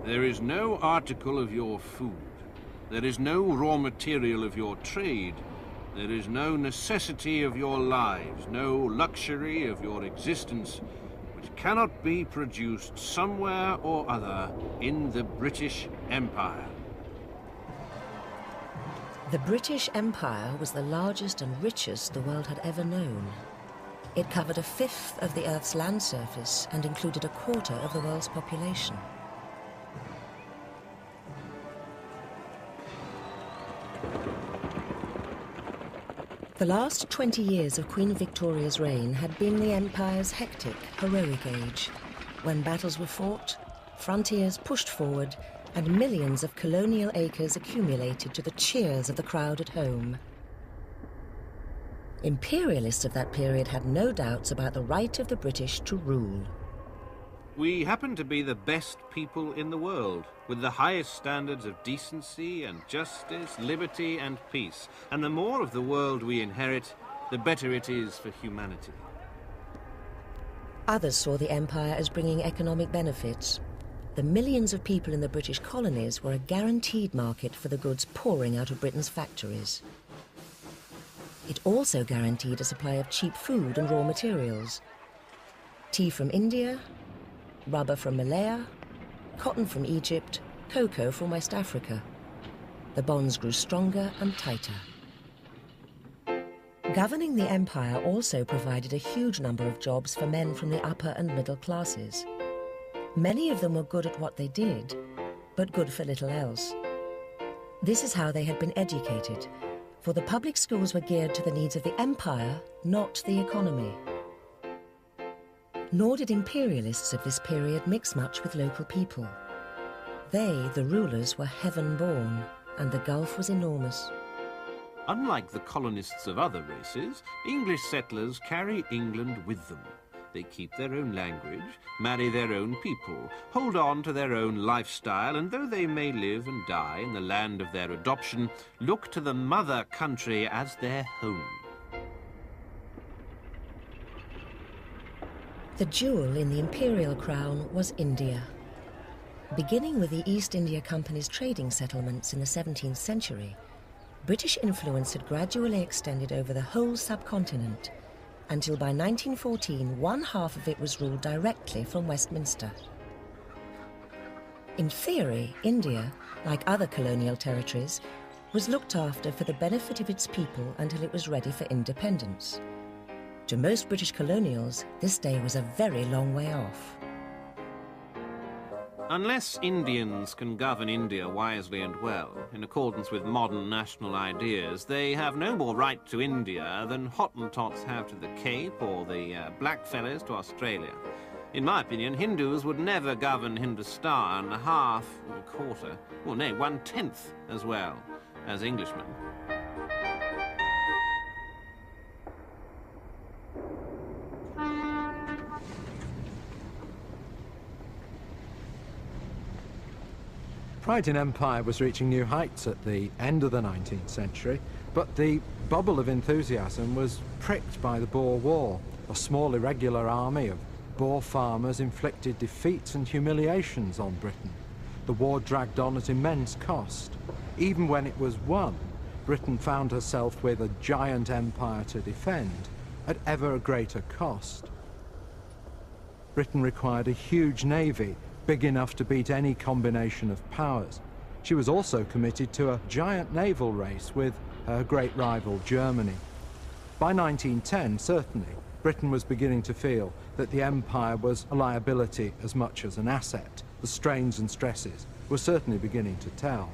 There is no article of your food. There is no raw material of your trade. There is no necessity of your lives, no luxury of your existence, which cannot be produced somewhere or other in the British Empire. The British Empire was the largest and richest the world had ever known. It covered a fifth of the Earth's land surface and included a quarter of the world's population. The last 20 years of Queen Victoria's reign had been the Empire's hectic, heroic age, when battles were fought, frontiers pushed forward, and millions of colonial acres accumulated to the cheers of the crowd at home. Imperialists of that period had no doubts about the right of the British to rule. We happen to be the best people in the world, with the highest standards of decency and justice, liberty and peace. And the more of the world we inherit, the better it is for humanity. Others saw the Empire as bringing economic benefits. The millions of people in the British colonies were a guaranteed market for the goods pouring out of Britain's factories. It also guaranteed a supply of cheap food and raw materials. Tea from India, rubber from Malaya, cotton from Egypt, cocoa from West Africa. The bonds grew stronger and tighter. Governing the empire also provided a huge number of jobs for men from the upper and middle classes. Many of them were good at what they did, but good for little else. This is how they had been educated, for the public schools were geared to the needs of the empire, not the economy. Nor did imperialists of this period mix much with local people. They, the rulers, were heaven-born, and the gulf was enormous. Unlike the colonists of other races, English settlers carry England with them. They keep their own language, marry their own people, hold on to their own lifestyle, and though they may live and die in the land of their adoption, look to the mother country as their home. The jewel in the imperial crown was India. Beginning with the East India Company's trading settlements in the 17th century, British influence had gradually extended over the whole subcontinent, until by 1914, one half of it was ruled directly from Westminster. In theory, India, like other colonial territories, was looked after for the benefit of its people until it was ready for independence. To most British colonials, this day was a very long way off. Unless Indians can govern India wisely and well, in accordance with modern national ideas, they have no more right to India than Hottentots have to the Cape or the blackfellows to Australia. In my opinion, Hindus would never govern Hindustan half, or a quarter, or nay, 1/10 as well as Englishmen. Pride in empire was reaching new heights at the end of the 19th century, but the bubble of enthusiasm was pricked by the Boer War. A small irregular army of Boer farmers inflicted defeats and humiliations on Britain. The war dragged on at immense cost. Even when it was won, Britain found herself with a giant empire to defend at ever greater cost. Britain required a huge navy, big enough to beat any combination of powers. She was also committed to a giant naval race with her great rival Germany. By 1910, certainly, Britain was beginning to feel that the empire was a liability as much as an asset. The strains and stresses were certainly beginning to tell.